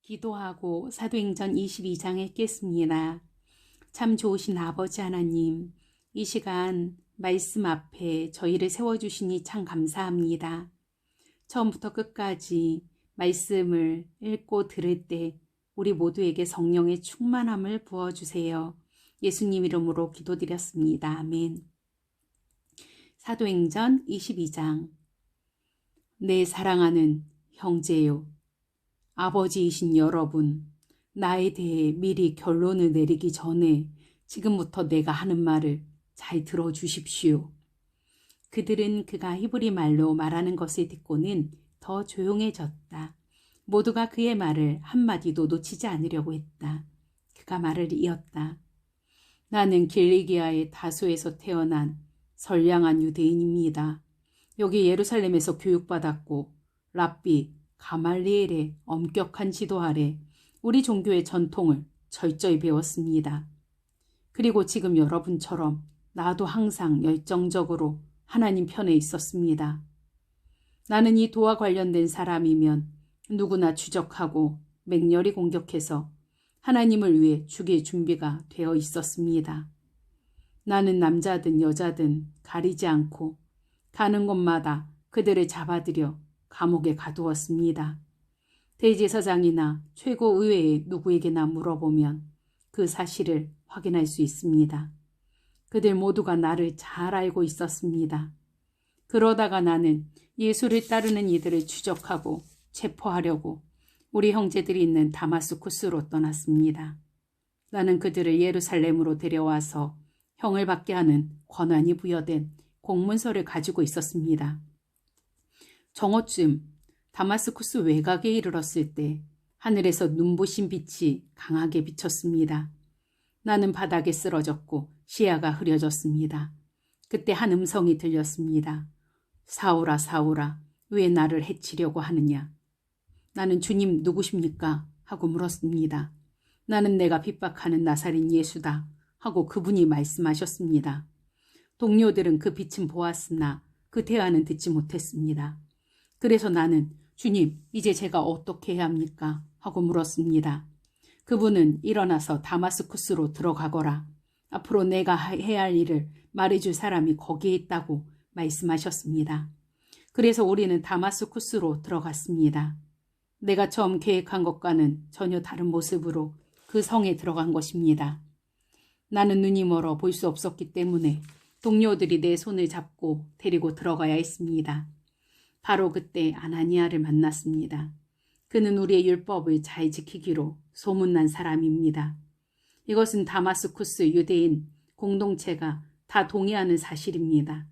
기도하고 사도행전 22장 읽겠습니다. 참 좋으신 아버지 하나님, 이 시간 말씀 앞에 저희를 세워주시니 참 감사합니다. 처음부터 끝까지 말씀을 읽고 들을 때 우리 모두에게 성령의 충만함을 부어주세요. 예수님 이름으로 기도드렸습니다. 아멘. 사도행전 22장. 내 사랑하는 형제요, 아버지이신 여러분, 나에 대해 미리 결론을 내리기 전에 지금부터 내가 하는 말을 잘 들어주십시오. 그들은 그가 히브리 말로 말하는 것을 듣고는 더 조용해졌다. 모두가 그의 말을 한마디도 놓치지 않으려고 했다. 그가 말을 이었다. 나는 길리기아의 다소에서 태어난 선량한 유대인입니다. 여기 예루살렘에서 교육받았고 랍비 가말리엘의 엄격한 지도 아래 우리 종교의 전통을 철저히 배웠습니다. 그리고 지금 여러분처럼 나도 항상 열정적으로 하나님 편에 있었습니다. 나는 이 도와 관련된 사람이면 누구나 추적하고 맹렬히 공격해서 하나님을 위해 죽일 준비가 되어 있었습니다. 나는 남자든 여자든 가리지 않고 가는 곳마다 그들을 잡아들여 감옥에 가두었습니다. 대제사장이나 최고의회의 누구에게나 물어보면 그 사실을 확인할 수 있습니다. 그들 모두가 나를 잘 알고 있었습니다. 그러다가 나는 예수를 따르는 이들을 추적하고 체포하려고 우리 형제들이 있는 다마스쿠스로 떠났습니다. 나는 그들을 예루살렘으로 데려와서 형을 받게 하는 권한이 부여된 공문서를 가지고 있었습니다. 정오쯤 다마스쿠스 외곽에 이르렀을 때 하늘에서 눈부신 빛이 강하게 비쳤습니다. 나는 바닥에 쓰러졌고 시야가 흐려졌습니다. 그때 한 음성이 들렸습니다. 사울아, 사울아, 왜 나를 해치려고 하느냐? 나는 주님 누구십니까? 하고 물었습니다. 나는 내가 핍박하는 나사렛 예수다 하고 그분이 말씀하셨습니다. 동료들은 그 빛은 보았으나 그 대화는 듣지 못했습니다. 그래서 나는 주님, 이제 제가 어떻게 해야 합니까? 하고 물었습니다. 그분은 일어나서 다마스쿠스로 들어가거라. 앞으로 내가 해야 할 일을 말해줄 사람이 거기에 있다고 말씀하셨습니다. 그래서 우리는 다마스쿠스로 들어갔습니다. 내가 처음 계획한 것과는 전혀 다른 모습으로 그 성에 들어간 것입니다. 나는 눈이 멀어 볼 수 없었기 때문에 동료들이 내 손을 잡고 데리고 들어가야 했습니다. 바로 그때 아나니아를 만났습니다. 그는 우리의 율법을 잘 지키기로 소문난 사람입니다. 이것은 다마스쿠스 유대인 공동체가 다 동의하는 사실입니다.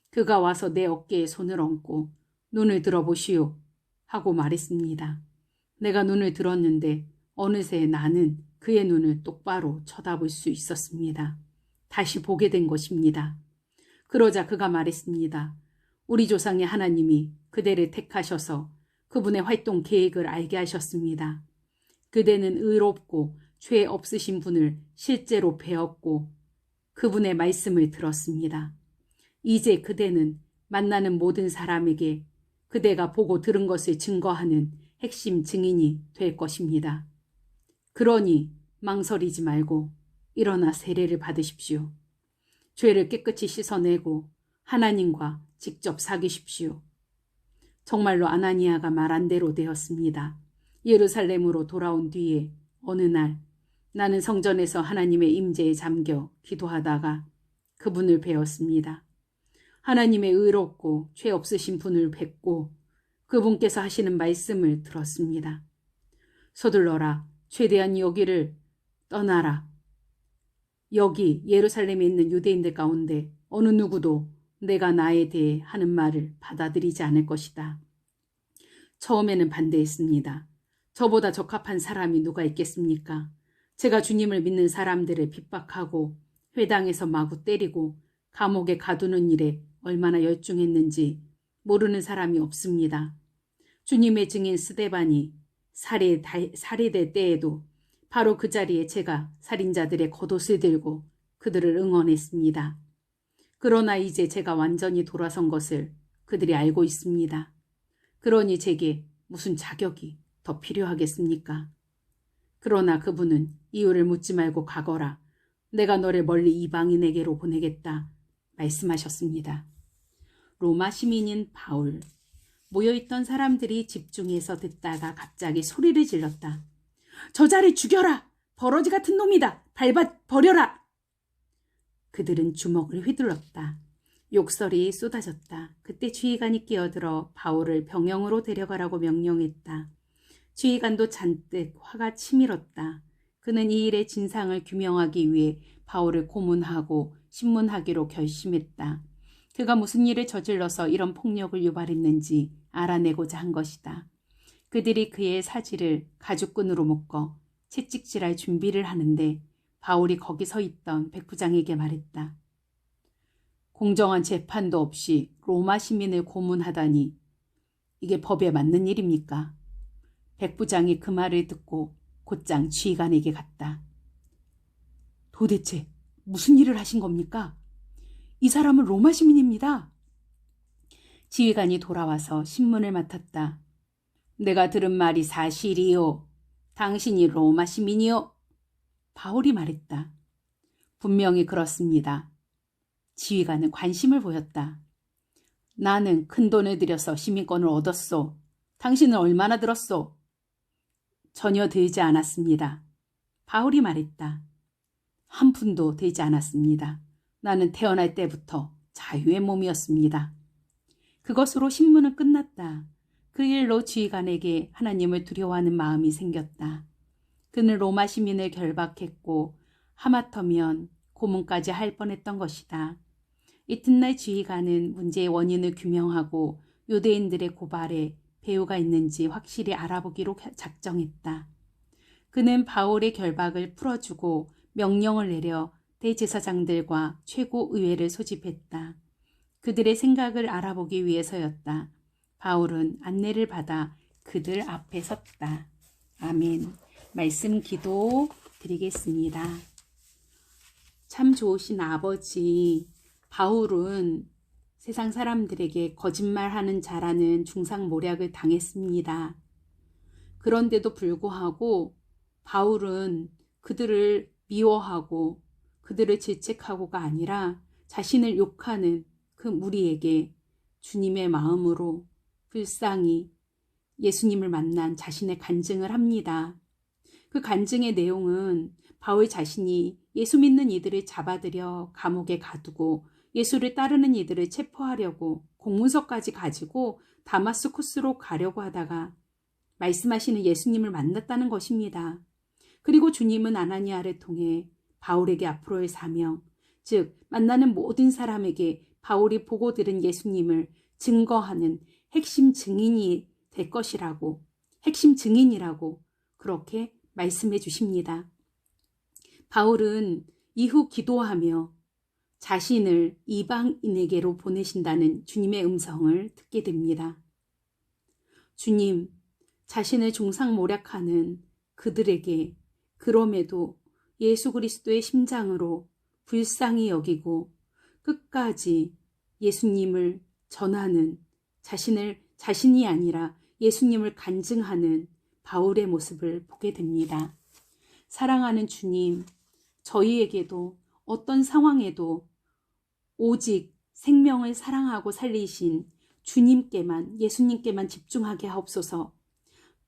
그가 와서 내 어깨에 손을 얹고 눈을 들어보시오 하고 말했습니다. 내가 눈을 들었는데 어느새 나는 그의 눈을 똑바로 쳐다볼 수 있었습니다. 다시 보게 된 것입니다. 그러자 그가 말했습니다. 우리 조상의 하나님이 그대를 택하셔서 그분의 활동 계획을 알게 하셨습니다. 그대는 의롭고 죄 없으신 분을 실제로 배웠고 그분의 말씀을 들었습니다. 이제 그대는 만나는 모든 사람에게 그대가 보고 들은 것을 증거하는 핵심 증인이 될 것입니다. 그러니 망설이지 말고 일어나 세례를 받으십시오. 죄를 깨끗이 씻어내고 하나님과 직접 사귀십시오. 정말로 아나니아가 말한 대로 되었습니다. 예루살렘으로 돌아온 뒤에 어느 날 나는 성전에서 하나님의 임재에 잠겨 기도하다가 그분을 뵈었습니다. 하나님의 의롭고 죄 없으신 분을 뵙고 그분께서 하시는 말씀을 들었습니다. 서둘러라, 최대한 여기를 떠나라. 여기 예루살렘에 있는 유대인들 가운데 어느 누구도 내가 나에 대해 하는 말을 받아들이지 않을 것이다. 처음에는 반대했습니다. 저보다 적합한 사람이 누가 있겠습니까? 제가 주님을 믿는 사람들을 핍박하고 회당에서 마구 때리고 감옥에 가두는 일에 얼마나 열중했는지 모르는 사람이 없습니다. 주님의 증인 스데반이 살해될 때에도 바로 그 자리에 제가 살인자들의 겉옷을 들고 그들을 응원했습니다. 그러나 이제 제가 완전히 돌아선 것을 그들이 알고 있습니다. 그러니 제게 무슨 자격이 더 필요하겠습니까? 그러나 그분은 이유를 묻지 말고 가거라. 내가 너를 멀리 이방인에게로 보내겠다. 말씀하셨습니다. 로마 시민인 바울. 모여있던 사람들이 집중해서 듣다가 갑자기 소리를 질렀다. 저자를 죽여라! 버러지 같은 놈이다! 밟아 버려라! 그들은 주먹을 휘둘렀다. 욕설이 쏟아졌다. 그때 지휘관이 끼어들어 바울을 병영으로 데려가라고 명령했다. 지휘관도 잔뜩 화가 치밀었다. 그는 이 일의 진상을 규명하기 위해 바울을 고문하고 신문하기로 결심했다. 그가 무슨 일을 저질러서 이런 폭력을 유발했는지 알아내고자 한 것이다. 그들이 그의 사지를 가죽끈으로 묶어 채찍질할 준비를 하는데 바울이 거기 서 있던 백부장에게 말했다. 공정한 재판도 없이 로마 시민을 고문하다니 이게 법에 맞는 일입니까? 백부장이 그 말을 듣고 곧장 지휘관에게 갔다. 도대체 무슨 일을 하신 겁니까? 이 사람은 로마 시민입니다. 지휘관이 돌아와서 신문을 맡았다. 내가 들은 말이 사실이요. 당신이 로마 시민이요. 바울이 말했다. 분명히 그렇습니다. 지휘관은 관심을 보였다. 나는 큰 돈을 들여서 시민권을 얻었소. 당신은 얼마나 들었소? 전혀 들지 않았습니다. 바울이 말했다. 한 푼도 되지 않았습니다. 나는 태어날 때부터 자유의 몸이었습니다. 그것으로 신문은 끝났다. 그 일로 지휘관에게 하나님을 두려워하는 마음이 생겼다. 그는 로마 시민을 결박했고 하마터면 고문까지 할 뻔했던 것이다. 이튿날 지휘관은 문제의 원인을 규명하고 유대인들의 고발에 배후가 있는지 확실히 알아보기로 작정했다. 그는 바울의 결박을 풀어주고 명령을 내려 대제사장들과 최고의회를 소집했다. 그들의 생각을 알아보기 위해서였다. 바울은 안내를 받아 그들 앞에 섰다. 아멘. 말씀 기도 드리겠습니다. 참 좋으신 아버지, 바울은 세상 사람들에게 거짓말하는 자라는 중상모략을 당했습니다. 그런데도 불구하고 바울은 그들을 미워하고 그들을 질책하고가 아니라 자신을 욕하는 그 무리에게 주님의 마음으로 불쌍히 예수님을 만난 자신의 간증을 합니다. 그 간증의 내용은 바울 자신이 예수 믿는 이들을 잡아들여 감옥에 가두고 예수를 따르는 이들을 체포하려고 공문서까지 가지고 다마스쿠스로 가려고 하다가 말씀하시는 예수님을 만났다는 것입니다. 그리고 주님은 아나니아를 통해 바울에게 앞으로의 사명, 즉 만나는 모든 사람에게 바울이 보고 들은 예수님을 증거하는 핵심 증인이 될 것이라고, 핵심 증인이라고 그렇게 말씀해 주십니다. 바울은 이후 기도하며 자신을 이방인에게로 보내신다는 주님의 음성을 듣게 됩니다. 주님, 자신을 중상모략하는 그들에게 그럼에도 예수 그리스도의 심장으로 불쌍히 여기고 끝까지 예수님을 전하는 자신이 아니라 예수님을 간증하는 바울의 모습을 보게 됩니다. 사랑하는 주님, 저희에게도 어떤 상황에도 오직 생명을 사랑하고 살리신 주님께만, 예수님께만 집중하게 하옵소서.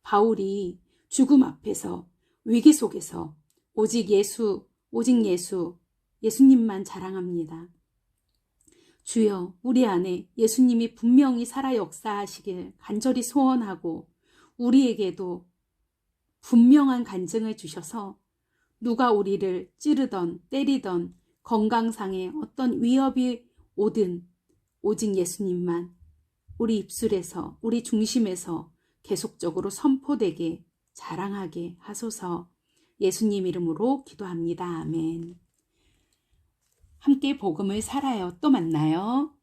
바울이 죽음 앞에서, 위기 속에서 오직 예수님만 자랑합니다. 주여, 우리 안에 예수님이 분명히 살아 역사하시길 간절히 소원하고 우리에게도 분명한 간증을 주셔서 누가 우리를 찌르던 때리던 건강상의 어떤 위협이 오든 오직 예수님만 우리 입술에서, 우리 중심에서 계속적으로 선포되게 자랑하게 하소서. 예수님 이름으로 기도합니다. 아멘. 함께 복음을 살아요. 또 만나요.